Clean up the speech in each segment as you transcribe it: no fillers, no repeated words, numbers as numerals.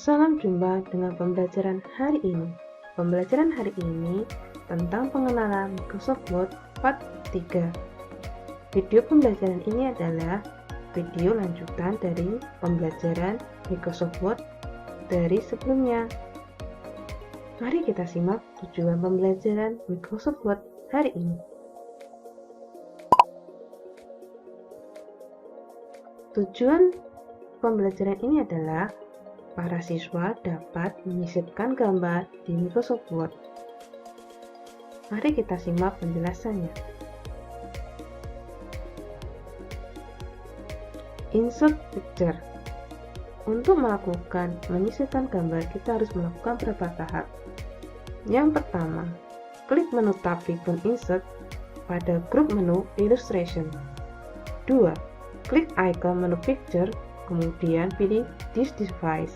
Salam jumpa dengan pembelajaran hari ini. Pembelajaran hari ini tentang pengenalan Microsoft Word part 3. Video pembelajaran ini adalah video lanjutan dari pembelajaran Microsoft Word dari sebelumnya. Mari kita simak tujuan pembelajaran Microsoft Word hari ini. Tujuan pembelajaran ini adalah para siswa dapat menyisipkan gambar di Microsoft Word. Mari kita simak penjelasannya. Insert picture. Untuk melakukan menyisipkan gambar, kita harus melakukan beberapa tahap. Yang pertama, klik menu tab ribbon Insert pada grup menu Illustration. 2. Klik icon menu Picture, kemudian pilih This Device.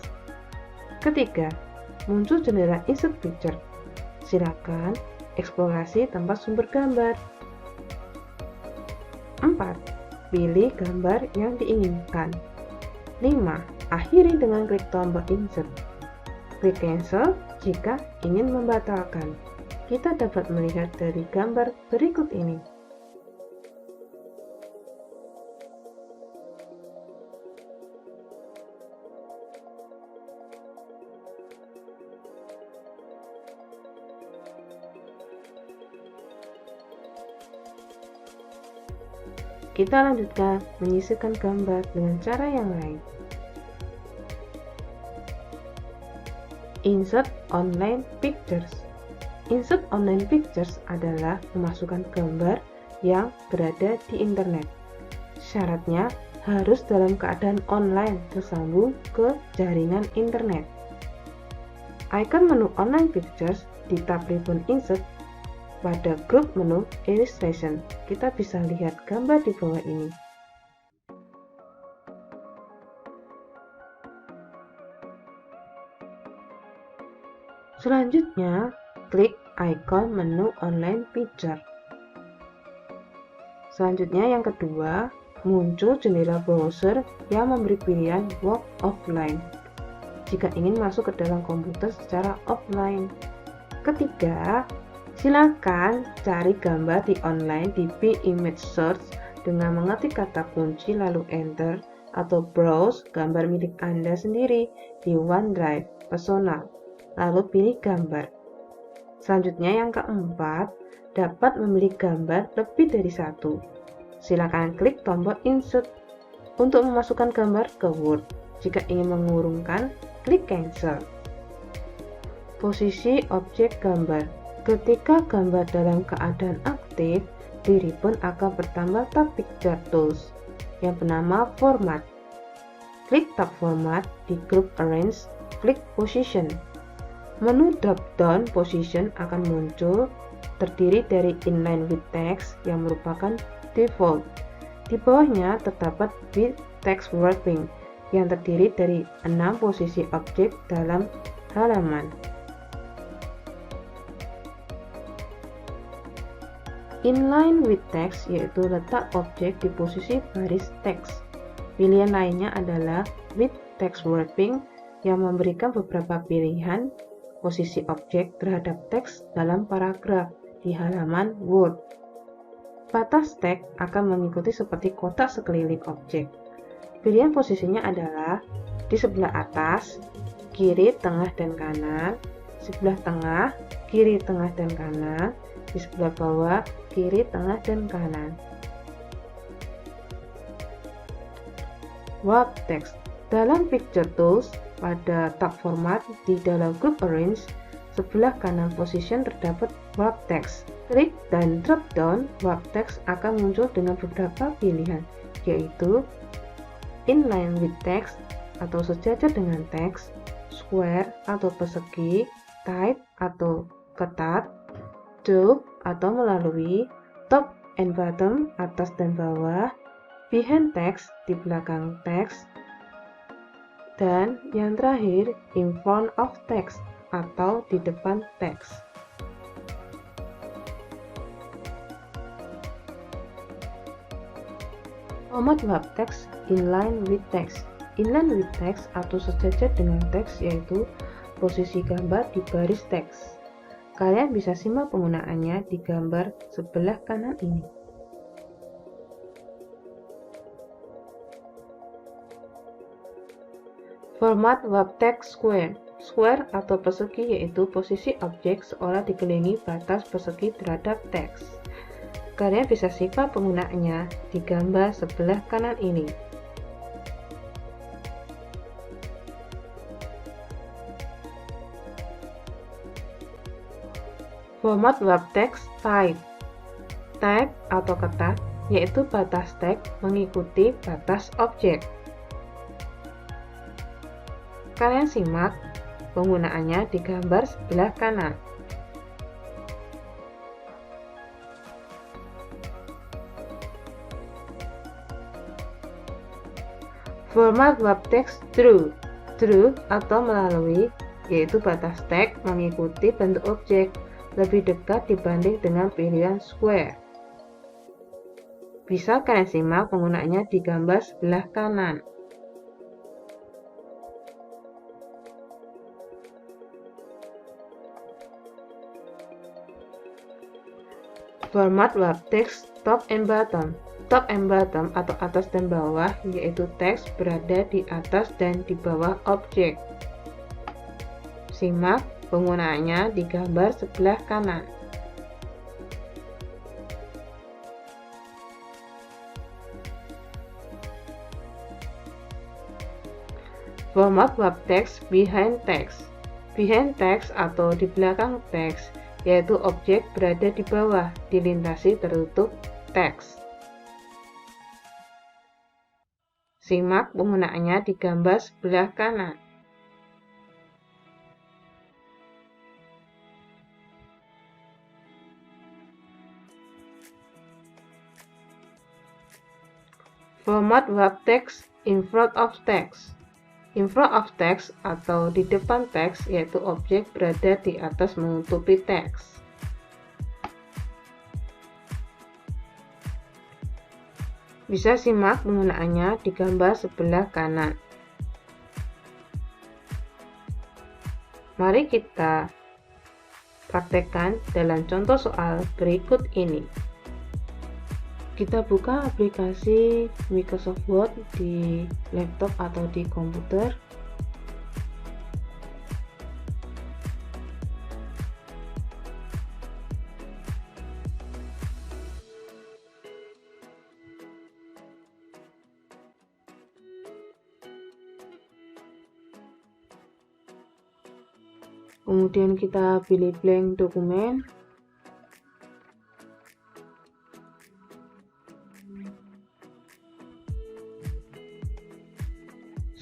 Ketiga, muncul jendela Insert Picture. Silakan eksplorasi tempat sumber gambar. 4. Pilih gambar yang diinginkan. 5. Akhiri dengan klik tombol Insert. Klik Cancel jika ingin membatalkan. Kita dapat melihat dari gambar berikut ini. Kita lanjutkan menyisipkan gambar dengan cara yang lain. Insert Online Pictures. Insert Online Pictures adalah memasukkan gambar yang berada di internet. Syaratnya harus dalam keadaan online tersambung ke jaringan internet. Icon menu Online Pictures di tab ribbon Insert pada grup menu Illustration. Kita bisa lihat gambar di bawah ini. Selanjutnya, klik icon menu Online Picture. Selanjutnya yang kedua, muncul jendela browser yang memberi pilihan Work Offline jika ingin masuk ke dalam komputer secara offline. Ketiga, silakan cari gambar di online di Image Search dengan mengetik kata kunci lalu Enter atau browse gambar milik Anda sendiri di OneDrive personal, lalu pilih gambar. Selanjutnya yang keempat, dapat memilih gambar lebih dari satu. Silakan klik tombol Insert untuk memasukkan gambar ke Word. Jika ingin mengurungkan, klik Cancel. Posisi objek gambar. Ketika gambar dalam keadaan aktif, di ribbon akan bertambah tab Picture Tools yang bernama Format. Klik tab Format di grup Arrange, klik Position. Menu drop-down Position akan muncul, terdiri dari Inline with Text yang merupakan default. Di bawahnya terdapat with Text Wrapping yang terdiri dari 6 posisi objek dalam halaman. Inline with Text yaitu letak objek di posisi baris teks. Pilihan lainnya adalah with Text Wrapping yang memberikan beberapa pilihan posisi objek terhadap teks dalam paragraf di halaman Word. Batas teks akan mengikuti seperti kotak sekeliling objek. Pilihan posisinya adalah di sebelah atas, kiri, tengah, dan kanan, sebelah tengah, kiri, tengah, dan kanan, di sebelah bawah, kiri, tengah, dan kanan. Wrap Text. Dalam Picture Tools, pada tab Format di dalam grup Arrange, sebelah kanan Position terdapat Wrap Text. Klik dan drop down Wrap Text akan muncul dengan beberapa pilihan, yaitu Inline with Text atau sejajar dengan teks, Square atau persegi, Tight atau ketat, Through atau melalui, Top and Bottom atas dan bawah, Behind Text di belakang teks, dan yang terakhir In Front of Text atau di depan teks. Format Wrap Text Inline with Text. Inline with text atau sejajar dengan teks, yaitu posisi gambar di baris teks. Kalian bisa simak penggunaannya di gambar sebelah kanan ini. Format wrap text square. Square atau persegi yaitu posisi objek seolah dikelilingi batas persegi terhadap teks. Kalian bisa simak penggunaannya di gambar sebelah kanan ini. Format wrap text type. Type atau ketat yaitu batas teks mengikuti batas objek. Kalian simak penggunaannya di gambar sebelah kanan. Format wrap text through. Through atau melalui yaitu batas teks mengikuti bentuk objek lebih dekat dibanding dengan pilihan square. Bisa kalian simak penggunaannya di gambar sebelah kanan. Format wrap text top and bottom. Top and bottom atau atas dan bawah yaitu teks berada di atas dan di bawah objek. Simak penggunaannya di gambar sebelah kanan. Format wrap text behind text. Behind text atau di belakang teks yaitu objek berada di bawah dilintasi tertutup teks. Simak penggunaannya di gambar sebelah kanan. Format wrap text in front of text. In front of text atau di depan teks yaitu objek berada di atas menutupi teks. Bisa simak penggunaannya di gambar sebelah kanan. Mari kita praktekkan dalam contoh soal berikut ini. Kita buka aplikasi Microsoft Word di laptop atau di komputer. Kemudian kita pilih blank dokumen.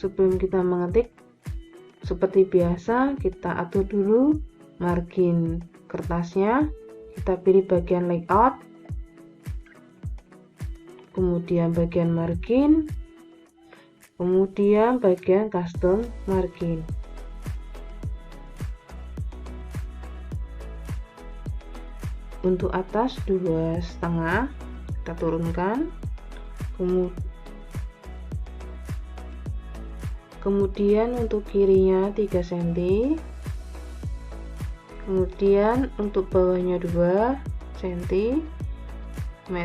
Sebelum kita mengetik, seperti biasa kita atur dulu margin kertasnya. Kita pilih bagian layout, kemudian bagian margin, kemudian bagian custom margin. Untuk atas 2,5 kita turunkan, kemudian untuk kirinya 3 cm, kemudian untuk bawahnya 2 cm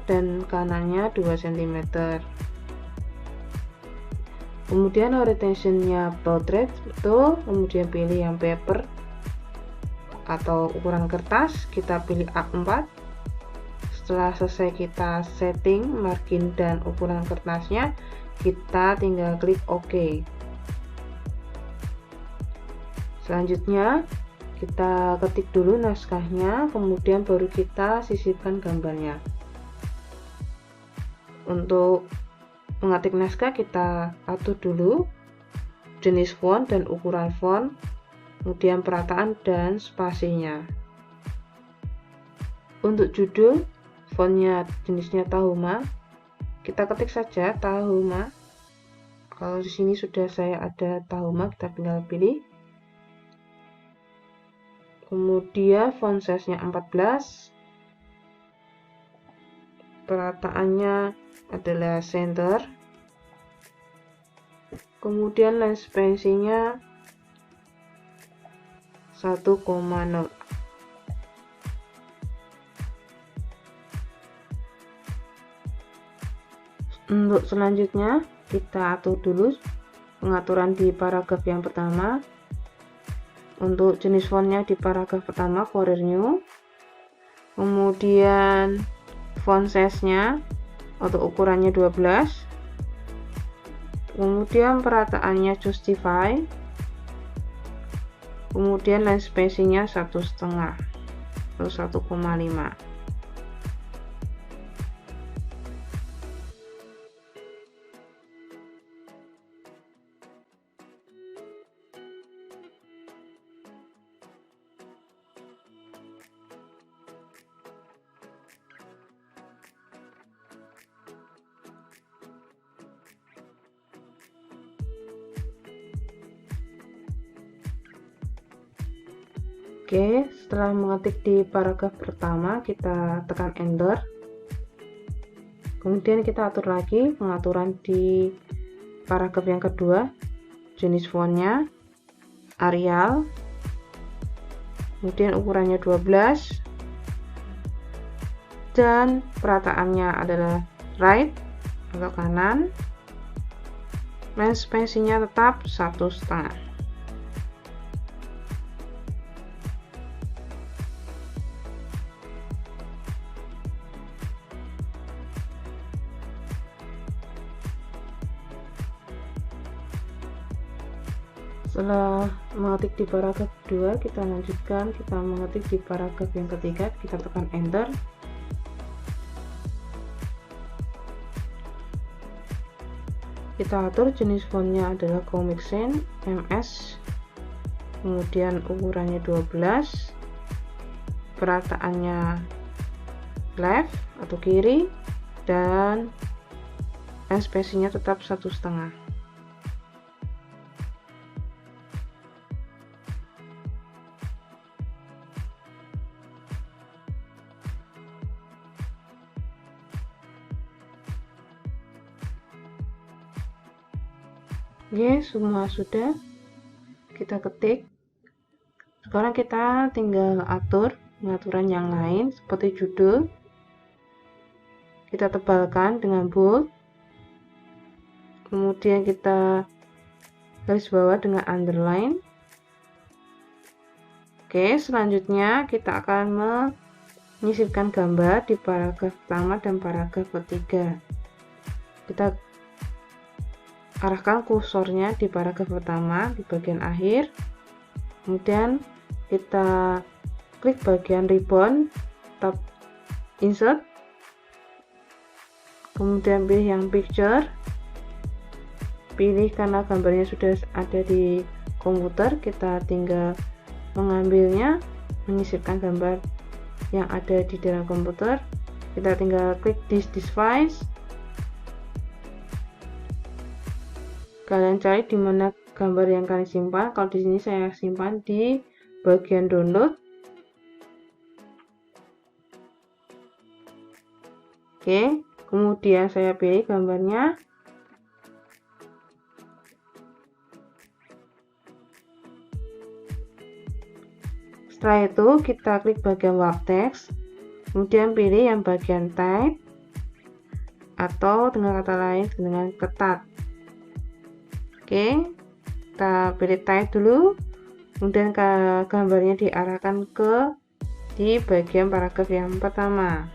dan kanannya 2 cm. Kemudian orientationnya portrait betul, kemudian pilih yang paper atau ukuran kertas, kita pilih A4. Setelah selesai kita setting margin dan ukuran kertasnya, kita tinggal klik OK. Selanjutnya kita ketik dulu naskahnya, kemudian baru kita sisipkan gambarnya. Untuk mengetik naskah kita atur dulu jenis font dan ukuran font, kemudian perataan dan spasinya. Untuk judul, fontnya jenisnya Tahoma. Kita ketik saja Tahoma. Kalau di sini sudah saya ada Tahoma, kita tinggal pilih. Kemudian font size-nya 14. Perataannya adalah center. kemudian line spacing-nya 1,0. Untuk selanjutnya kita atur dulu pengaturan di paragraf yang pertama. Untuk jenis fontnya di paragraf pertama Courier New, kemudian font size-nya atau ukurannya 12, kemudian perataannya Justify, kemudian line spacing-nya 1,5 atau 1,5. Oke, setelah mengetik di paragraf pertama, kita tekan Enter. Kemudian kita atur lagi pengaturan di paragraf yang kedua, jenis fontnya Arial, kemudian ukurannya 12, dan perataannya adalah right atau kanan. Line spacing-nya tetap 1,5. Setelah mengetik di paragraf kedua, kita lanjutkan, kita mengetik di paragraf yang ketiga, kita tekan Enter. Kita atur jenis fontnya adalah Comic Sans MS, kemudian ukurannya 12, perataannya left atau kiri, dan spacing-nya tetap 1,5. Oke, semua sudah kita ketik. Sekarang kita tinggal atur pengaturan yang lain seperti judul. Kita tebalkan dengan bold. Kemudian kita garis bawah dengan underline. Oke, selanjutnya kita akan menyisipkan gambar di paragraf pertama dan paragraf ketiga. Kita arahkan kursornya di paragraf pertama di bagian akhir, kemudian kita klik bagian ribbon, tab insert, kemudian pilih yang picture, pilih karena gambarnya sudah ada di komputer, kita tinggal mengambilnya, menyisipkan gambar yang ada di dalam komputer. Kita tinggal klik this device. Kalian cari di mana gambar yang kalian simpan. Kalau di sini saya simpan di bagian download. Oke, kemudian saya pilih gambarnya. Setelah itu kita klik bagian wrap text, kemudian pilih yang bagian type, atau dengan kata lain dengan ketat. Oke, kita pilih type dulu, kemudian gambarnya diarahkan ke di bagian paragraf yang pertama.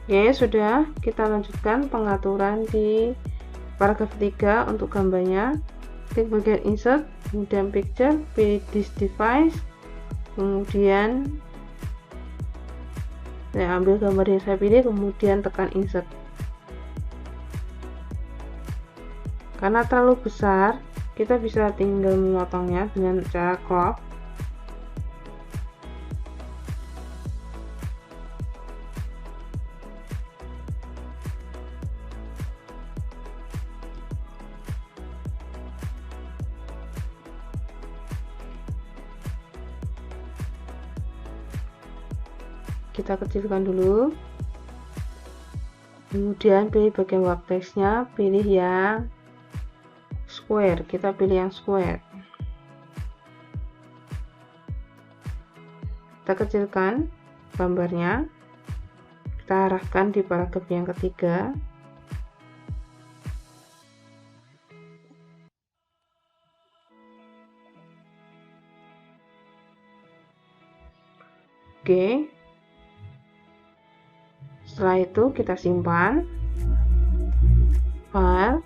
Oke, sudah. Kita lanjutkan pengaturan di paragraf ketiga untuk gambarnya. Klik bagian insert, kemudian picture, pilih this device, kemudian saya ambil gambar yang saya pilih, kemudian tekan insert. Karena terlalu besar, kita bisa tinggal memotongnya dengan cara crop. Kita kecilkan dulu. Kemudian pilih bagian wrap text-nya, pilih yang square. Kita pilih yang square. Kita kecilkan gambarnya. Kita arahkan di paragraf yang ketiga. Oke. Setelah itu kita simpan file,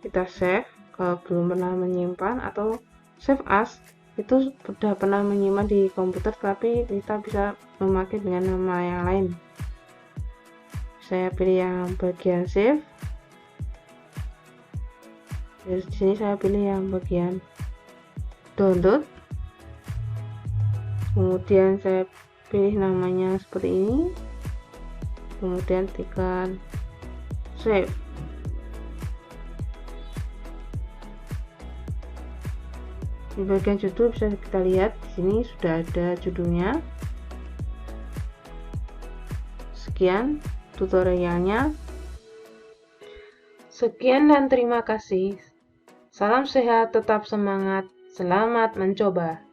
kita save kalau belum pernah menyimpan, atau save as itu sudah pernah menyimpan di komputer tapi kita bisa memakai dengan nama yang lain. Saya pilih yang bagian save. Di sini saya pilih yang bagian download. Kemudian saya pilih namanya seperti ini. Kemudian tekan save. Di bagian judul bisa kita lihat di sini sudah ada judulnya. Sekian tutorialnya. Sekian dan terima kasih. Salam sehat, tetap semangat. Selamat mencoba.